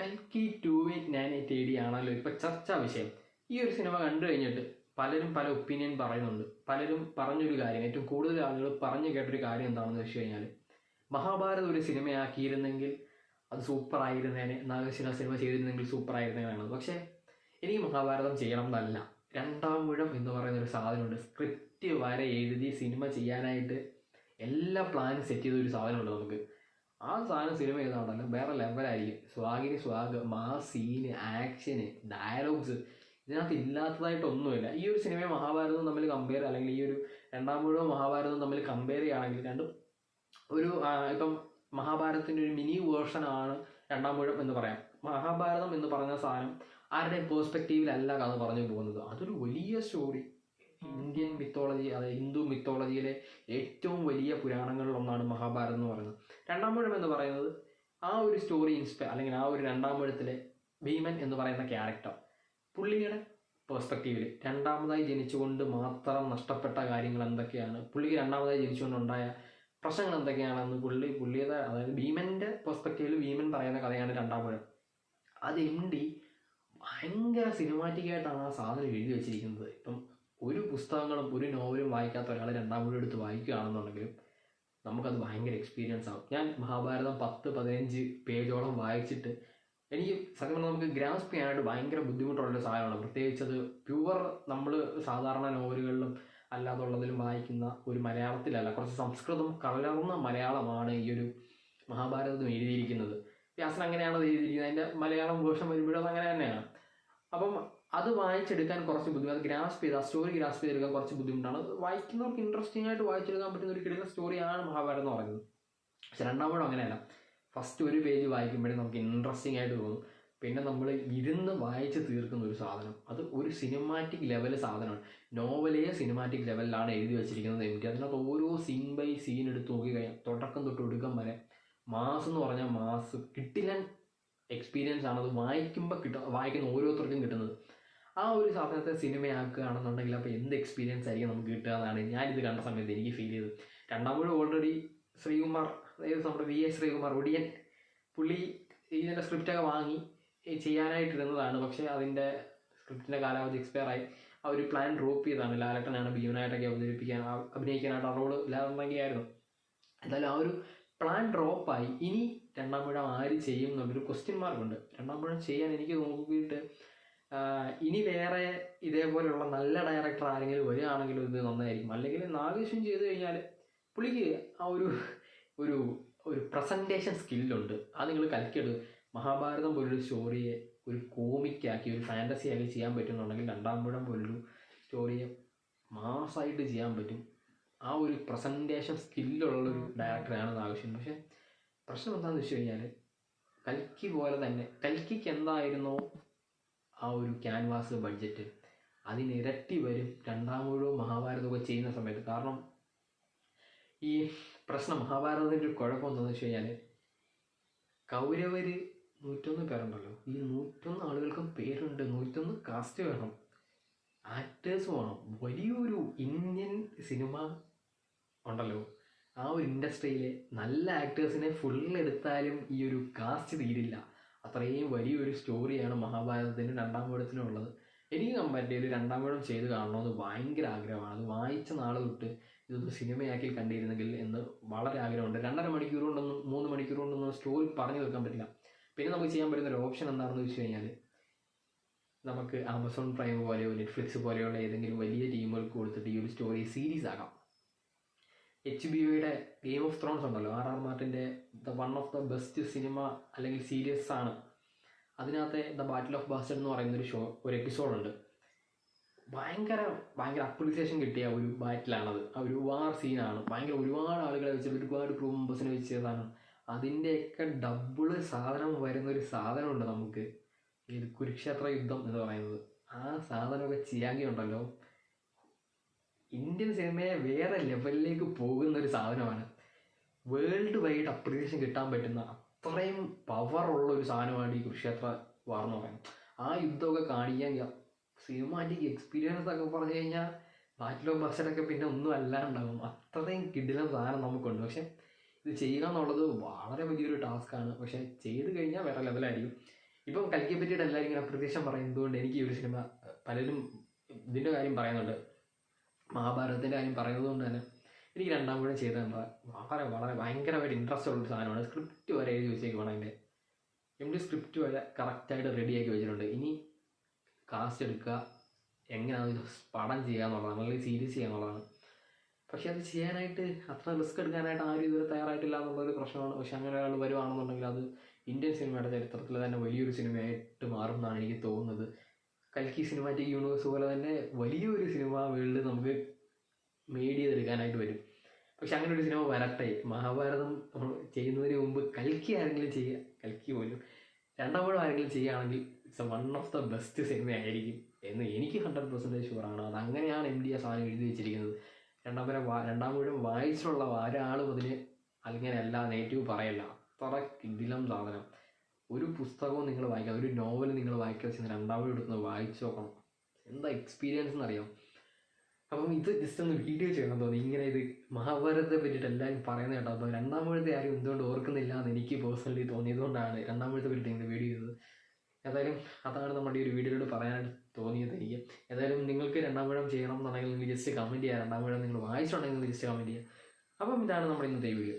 കൽക്കി 2898 AD ആണല്ലോ ഇപ്പോൾ ചർച്ചാ വിഷയം. ഈ ഒരു സിനിമ കണ്ടു കഴിഞ്ഞിട്ട് പലരും പല ഒപ്പീനിയൻ പറയുന്നുണ്ട്. പലരും പറഞ്ഞൊരു കാര്യം, ഏറ്റവും കൂടുതൽ ആളുകൾ പറഞ്ഞു കേട്ടൊരു കാര്യം എന്താണെന്ന് വെച്ച് കഴിഞ്ഞാൽ, മഹാഭാരതം ഒരു സിനിമയാക്കിയിരുന്നെങ്കിൽ അത് സൂപ്പറായിരുന്നേനെ, നാഗശില സിനിമ ചെയ്തിരുന്നെങ്കിൽ സൂപ്പറായിരുന്നേനാണ്. പക്ഷേ എനിക്ക് മഹാഭാരതം ചെയ്യണം എന്നല്ല. രണ്ടാം ഊഴം എന്ന് പറയുന്ന ഒരു സാധനമുണ്ട്. സ്ക്രിപ്റ്റ് വരെ എഴുതി സിനിമ ചെയ്യാനായിട്ട് എല്ലാ പ്ലാനും സെറ്റ് ചെയ്ത ഒരു സാധനമുണ്ട് നമുക്ക്. ആ സാധനം സിനിമ ചെയ്താണല്ലോ വേറെ ലെവലായിരിക്കും. സ്വാഗിന് swag, mass scene, action, dialogues ഇതിനകത്ത് ഇല്ലാത്തതായിട്ടൊന്നുമില്ല. ഈ ഒരു സിനിമയും മഹാഭാരതവും തമ്മിൽ കമ്പയർ, അല്ലെങ്കിൽ ഈ ഒരു രണ്ടാം മുഴുവൻ മഹാഭാരതവും തമ്മിൽ കമ്പയർ ചെയ്യുകയാണെങ്കിൽ രണ്ടും ഒരു ഇപ്പം മഹാഭാരതത്തിൻ്റെ ഒരു മിനി വേർഷനാണ് രണ്ടാം മുഴുവൻ എന്ന് പറയാം. മഹാഭാരതം എന്ന് പറഞ്ഞ സാധനം ആരുടെ പേഴ്സ്പെക്റ്റീവിലല്ല കഥ പറഞ്ഞു പോകുന്നത്. അതൊരു വലിയ സ്റ്റോറി. ഇന്ത്യൻ മിത്തോളജി, അതായത് ഹിന്ദു മിത്തോളജിയിലെ ഏറ്റവും വലിയ പുരാണങ്ങളിൽ ഒന്നാണ് മഹാഭാരതം എന്ന് പറയുന്നത്. രണ്ടാം മുഴം എന്ന് പറയുന്നത് ആ ഒരു സ്റ്റോറി അല്ലെങ്കിൽ ആ ഒരു രണ്ടാം മുഴത്തിലെ ഭീമൻ എന്ന് പറയുന്ന ക്യാരക്ടർ, പുള്ളിയുടെ പേഴ്സ്പെക്റ്റീവിൽ രണ്ടാമതായി ജനിച്ചുകൊണ്ട് മാത്രം നഷ്ടപ്പെട്ട കാര്യങ്ങൾ എന്തൊക്കെയാണ്, പുള്ളിക്ക് രണ്ടാമതായി ജനിച്ചുകൊണ്ടുണ്ടായ പ്രശ്നങ്ങൾ എന്തൊക്കെയാണെന്ന് പുള്ളിയുടെ അതായത് ഭീമൻ്റെ പേഴ്സ്പെക്റ്റീവിൽ ഭീമൻ പറയുന്ന കഥയാണ് രണ്ടാം മുഴം. അത് ഭയങ്കര സിനിമാറ്റിക്കായിട്ടാണ് ആ സാധനം എഴുതി വെച്ചിരിക്കുന്നത്. ഇപ്പം ഒരു പുസ്തകങ്ങളും ഒരു നോവലും വായിക്കാത്ത ഒരാൾ രണ്ടാം മുഴുവൻ എടുത്ത് വായിക്കുകയാണെന്നുണ്ടെങ്കിലും നമുക്കത് ഭയങ്കര എക്സ്പീരിയൻസ് ആകും. ഞാൻ മഹാഭാരതം 10-15 പേജോളം വായിച്ചിട്ട് എനിക്ക് സത്യം പറഞ്ഞാൽ നമുക്ക് ഗ്രാസ്പ് ചെയ്യാനായിട്ട് ഭയങ്കര ബുദ്ധിമുട്ടുള്ളൊരു സാധനമാണ്. പ്രത്യേകിച്ചത് പ്യുവർ നമ്മൾ സാധാരണ നോവലുകളിലും അല്ലാതുള്ളതിലും വായിക്കുന്ന ഒരു മലയാളത്തിലല്ല, കുറച്ച് സംസ്കൃതം കലർന്ന മലയാളമാണ് ഈ ഒരു മഹാഭാരതം എഴുതിയിരിക്കുന്നത്. വ്യാസൻ അങ്ങനെയാണ് എഴുതിയിരിക്കുന്നത്. അതിൻ്റെ മലയാളം വേർഷൻ വരുമ്പോഴും അങ്ങനെ തന്നെയാണ്. അപ്പം അത് വായിച്ചെടുക്കാൻ കുറച്ച് ബുദ്ധിമുട്ട്, സ്റ്റോറി ഗ്രാസ്പ് ചെയ്തെടുക്കാൻ കുറച്ച് ബുദ്ധിമുട്ടാണ്. വായിക്കുന്നവർക്ക് ഇൻട്രസ്റ്റിംഗ് ആയിട്ട് വായിച്ചെടുക്കാൻ പറ്റുന്ന ഒരു കിടന്ന സ്റ്റോറിയാണ് മഹാഭാരതം എന്ന് പറയുന്നത്. പക്ഷെ രണ്ടാമതും അങ്ങനെയല്ല. ഫസ്റ്റ് ഒരു പേജ് വായിക്കുമ്പോഴേ നമുക്ക് ഇൻട്രസ്റ്റിംഗ് ആയിട്ട് തോന്നും. പിന്നെ നമ്മൾ ഇരുന്ന് വായിച്ച് തീർക്കുന്ന ഒരു സാധനം, അത് ഒരു സിനിമാറ്റിക് ലെവൽ സാധനമാണ്. നോവലേ സിനിമാറ്റിക് ലെവലിലാണ് എഴുതി വെച്ചിരിക്കുന്നത്. എനിക്ക് അതിനകത്ത് ഓരോ സീൻ ബൈ സീൻ എടുത്ത് നോക്കിക്കഴിഞ്ഞാൽ തുടക്കം തൊട്ട് ഒടുക്കം വരെ മാസ് എന്ന് പറഞ്ഞാൽ മാസ് കിട്ടില്ല എക്സ്പീരിയൻസ് ആണ്. അത് വായിക്കുന്ന ഓരോരുത്തർക്കും കിട്ടുന്നത്. ആ ഒരു സാധനത്തെ സിനിമയാക്കുകയാണെന്നുണ്ടെങ്കിൽ അപ്പോൾ എന്ത് എക്സ്പീരിയൻസ് ആയിരിക്കും നമുക്ക് കിട്ടുക എന്നാണ് ഞാനിത് കണ്ട സമയത്ത് എനിക്ക് ഫീൽ ചെയ്തത്. രണ്ടാമത് ഓൾറെഡി ശ്രീകുമാർ, അതായത് നമ്മുടെ VS ശ്രീകുമാർ ഒടിയൻ, പുള്ളി ഇതിൻ്റെ സ്ക്രിപ്റ്റൊക്കെ വാങ്ങി ചെയ്യാനായിട്ടിരുന്നതാണ്. പക്ഷേ അതിൻ്റെ സ്ക്രിപ്റ്റിൻ്റെ കാലാവധി എക്സ്പയർ ആയി. ആ ഒരു പ്ലാൻ ഡ്രോപ്പ് ചെയ്താണ്. ലാലേട്ടനാണ് ഭീമനായിട്ടൊക്കെ അഭിനയിക്കാനായിട്ട് ആ റോള് ലാലേട്ടനൊക്കെയായിരുന്നു. എന്തായാലും ആ ഒരു പ്ലാൻ ഡ്രോപ്പായി. ഇനി രണ്ടാം മുഴം ആര് ചെയ്യും എന്നുള്ളൊരു ക്വസ്റ്റ്യൻ മാർക്കുണ്ട്. രണ്ടാം മുഴം ചെയ്യാൻ എനിക്ക് നോക്കിയിട്ട് ഇനി വേറെ ഇതേപോലെയുള്ള നല്ല ഡയറക്ടർ ആരെങ്കിലും വരികയാണെങ്കിലും ഇത് നന്നായിരിക്കും. അല്ലെങ്കിൽ നാഗേശ്വൻ ചെയ്ത് കഴിഞ്ഞാൽ പുള്ളിക്ക് ആ ഒരു പ്രസൻറ്റേഷൻ സ്കില്ലുണ്ട്. അത് നിങ്ങൾ കൽക്കിയെടുക്കും. മഹാഭാരതം പോലൊരു സ്റ്റോറിയെ ഒരു കോമിക്കാക്കി ഒരു ഫാൻറ്റസി ആക്കി ചെയ്യാൻ പറ്റുന്നുണ്ടെങ്കിൽ രണ്ടാം മുഴം പോലൊരു സ്റ്റോറിയെ മാസ്സായിട്ട് ചെയ്യാൻ പറ്റും. ആ ഒരു പ്രസൻറ്റേഷൻ സ്കില്ലുള്ളൊരു ഡയറക്ടറാണ് നാഗേശ്വൻ. പക്ഷേ പ്രശ്നം എന്താണെന്ന് വെച്ച് കഴിഞ്ഞാൽ കൽക്കി പോലെ തന്നെ കൽക്കിക്ക് എന്തായിരുന്നോ ആ ഒരു ക്യാൻവാസ് ബഡ്ജറ്റ് അതിനിരട്ടി വരും രണ്ടാം മുഴുവൻ മഹാഭാരതമൊക്കെ ചെയ്യുന്ന സമയത്ത്. കാരണം ഈ പ്രശ്നം മഹാഭാരതത്തിൻ്റെ ഒരു കുഴപ്പം എന്താണെന്ന് വെച്ച് കഴിഞ്ഞാൽ കൗരവർ 101 പേരുണ്ടല്ലോ. ഈ 101 ആളുകൾക്കും പേരുണ്ട്, 101 കാസ്റ്റ് വേണം, ആക്ടേഴ്സ് വേണം. വലിയൊരു ഇന്ത്യൻ സിനിമ ഉണ്ടല്ലോ, ആ ഒരു ഇൻഡസ്ട്രിയിലെ നല്ല ആക്ടേഴ്സിനെ ഫുള്ളെടുത്താലും ഈ ഒരു കാസ്റ്റ് തീരില്ല. അത്രയും വലിയൊരു സ്റ്റോറിയാണ് മഹാഭാരതത്തിനും രണ്ടാം മുഴത്തിനും ഉള്ളത്. എനിക്ക് കമ്പാരിറ്റീവ്ലി രണ്ടാം മുഴം ചെയ്ത് കാണണമെന്ന് ഭയങ്കര ആഗ്രഹമാണ്. അത് വായിച്ച നാൾ തൊട്ട് ഇതൊന്ന് സിനിമയാക്കി കണ്ടിരുന്നെങ്കിൽ എന്ന് വളരെ ആഗ്രഹമുണ്ട്. 2.5 മണിക്കൂർ കൊണ്ടൊന്നും 3 മണിക്കൂർ കൊണ്ടൊന്നും സ്റ്റോറി പറഞ്ഞു തീർക്കാൻ പറ്റില്ല. പിന്നെ നമുക്ക് ചെയ്യാൻ പറ്റുന്ന ഒരു ഓപ്ഷൻ എന്താണെന്ന് വെച്ച് കഴിഞ്ഞാൽ നമുക്ക് ആമസോൺ പ്രൈം പോലെയോ നെറ്റ്ഫ്ലിക്സ് പോലെയുള്ള ഏതെങ്കിലും വലിയ ടീമുകൾക്ക് കൊടുത്തിട്ട് ഈ ഒരു സ്റ്റോറി സീരീസ് ആക്കാം. HBO ഗെയിം ഓഫ് ത്രോൺസ് ഉണ്ടല്ലോ, RR മാർട്ടിൻ്റെ one of the best cinema അല്ലെങ്കിൽ സീരീസ് ആണ്. അതിനകത്തെ ദ ബാറ്റിൽ ഓഫ് ബാസ്റ്റേർഡ് എന്ന് പറയുന്നൊരു ഒരു എപ്പിസോഡുണ്ട്. ഭയങ്കര അപ്രീസിയേഷൻ കിട്ടിയ ഒരു ബാറ്റിലാണത്. ആ ഒരു വാർ സീനാണ്. ഒരുപാട് ആളുകളെ വെച്ച് ഒരുപാട് ക്രൂ മെമ്പേഴ്സിനെ വെച്ച് ചെയ്തതാണ്. അതിൻ്റെയൊക്കെ ഡബിള് സാധനം വരുന്നൊരു സാധനമുണ്ട് നമുക്ക്, ഇത് കുരുക്ഷേത്ര യുദ്ധം എന്ന് പറയുന്നത്. ആ സാധനമൊക്കെ ചെയ്യാങ്കിയുണ്ടല്ലോ ഇന്ത്യൻ സിനിമയെ വേറെ ലെവലിലേക്ക് പോകുന്നൊരു സാധനമാണ്. വേൾഡ് വൈഡ് അപ്രീസിയേഷൻ കിട്ടാൻ പറ്റുന്ന അത്രയും പവറുള്ള ഒരു സാധനമാണ് ഈ കുരുക്ഷേത്ര വാർ എന്ന് പറയുന്നത്. ആ യുദ്ധമൊക്കെ കാണിക്കാൻ സിനിമാറ്റിക് എക്സ്പീരിയൻസ് ഒക്കെ പറഞ്ഞു കഴിഞ്ഞാൽ ബാറ്റിൽ ഓഫ് ബാസ്റ്റേർഡൊക്കെ പിന്നെ ഒന്നും അല്ലാണ്ടാകും. അത്രയും കിടിലൻ സാധനം നമുക്കുണ്ട്. പക്ഷെ ഇത് ചെയ്യുക എന്നുള്ളത് വളരെ വലിയൊരു ടാസ്ക്കാണ്. പക്ഷെ ചെയ്ത് കഴിഞ്ഞാൽ വേറെ ലെവലായിരിക്കും. ഇപ്പം കൽക്കിയെ പറ്റിയിട്ട് എല്ലാവരും ഇങ്ങനെ അപ്രത്യക്ഷം പറയുന്നതുകൊണ്ട് എനിക്ക് ഈ ഒരു സിനിമ പലരും ഇതിൻ്റെ കാര്യം പറയുന്നുണ്ട്, മഹാഭാരതത്തിൻ്റെ കാര്യം പറയുന്നത് കൊണ്ട് തന്നെ എനിക്ക് രണ്ടാം കൂടെ ചെയ്തത് വളരെ വളരെ ഭയങ്കരമായിട്ട് ഇൻട്രസ്റ്റ് ഉള്ളൊരു സാധനമാണ്. സ്ക്രിപ്റ്റ് വരെ എഴുതി വെച്ചേക്കുവാണ്. അതിൻ്റെ സ്ക്രിപ്റ്റ് വരെ കറക്റ്റായിട്ട് റെഡിയാക്കി വെച്ചിട്ടുണ്ട്. ഇനി കാസ്റ്റ് എടുക്കുക, എങ്ങനെയാണ് ഇത് പടം ചെയ്യുക എന്നുള്ളതാണ്, അല്ലെങ്കിൽ സീരീസ് ചെയ്യുക എന്നുള്ളതാണ്. പക്ഷെ അത് ചെയ്യാനായിട്ട് അത്ര റിസ്ക് എടുക്കാനായിട്ട് ആരും ഇതുവരെ തയ്യാറായിട്ടില്ല എന്നുള്ളൊരു പ്രശ്നമാണ്. പക്ഷെ അങ്ങനെ ഒരാൾ വരുവാണെന്നുണ്ടെങ്കിൽ അത് ഇന്ത്യൻ സിനിമയുടെ ചരിത്രത്തിൽ തന്നെ വലിയൊരു സിനിമയായിട്ട് മാറും എന്നാണ് എനിക്ക് തോന്നുന്നത്. കൽക്കി സിനിമാറ്റിക് യൂണിവേഴ്സ് പോലെ തന്നെ വലിയൊരു സിനിമ വേൾഡ് നമുക്ക് മെയ്ഡ് ചെയ്തെടുക്കാനായിട്ട് വരും. പക്ഷെ അങ്ങനെ ഒരു സിനിമ വരട്ടെ. മഹാഭാരതം ചെയ്യുന്നതിന് മുമ്പ് കൽക്കി ആരെങ്കിലും ചെയ്യുക, കൽക്കി പോലും രണ്ടാമൂഴം ആരെങ്കിലും ചെയ്യുകയാണെങ്കിൽ it's one of the best സിനിമയായിരിക്കും എന്ന് എനിക്ക് 100% ഷുവറാണ്. അത് അങ്ങനെയാണ് MD ആ സാധനം എഴുതി വെച്ചിരിക്കുന്നത്. രണ്ടാമൂഴം വായിച്ചുള്ള ഒരാൾ മുതൽ അങ്ങനെയല്ല നെഗറ്റീവ് പറയല്ല. അത്ര കിടിലം സാധനം. ഒരു പുസ്തകവും നിങ്ങൾ വായിക്കാം, ഒരു നോവൽ നിങ്ങൾ വായിക്കാൻ വെച്ചാൽ രണ്ടാമൂഴം എടുക്കുന്നത് വായിച്ചു നോക്കണം. എന്താ എക്സ്പീരിയൻസ് എന്നറിയാം. അപ്പം ഇത് ജസ്റ്റ് ഒന്ന് വീഡിയോ ചെയ്യണം തോന്നി. ഇങ്ങനെ ഇത് മഹാഭാരതത്തെ പറ്റിയിട്ട് എല്ലാവരും പറയുന്നത് കേട്ടോ. അപ്പോൾ രണ്ടാമൂഴത്തെ ആരും എന്തുകൊണ്ട് ഓർക്കുന്നില്ല എന്ന് എനിക്ക് പേഴ്സണലി തോന്നിയതുകൊണ്ടാണ് രണ്ടാമൂഴത്തെ പറ്റിയിട്ട് ഇങ്ങനെ വീഡിയോ ചെയ്തത്. ഏതായാലും അതാണ് നമ്മുടെ ഈ ഒരു വീഡിയോയിലൂടെ പറയാനായിട്ട് തോന്നിയത് എനിക്ക്. ഏതായാലും നിങ്ങൾക്ക് രണ്ടാമൂഴം ചെയ്യണം എന്നുണ്ടെങ്കിൽ നിങ്ങൾ ജസ്റ്റ് കമൻറ്റ് ചെയ്യുക. രണ്ടാമൂഴം നിങ്ങൾ വായിച്ചിട്ടുണ്ടെങ്കിൽ ജസ്റ്റ് കമൻറ്റ് ചെയ്യുക. അപ്പം ഇതാണ് നമ്മുടെ ഇന്നത്തെ വീഡിയോ.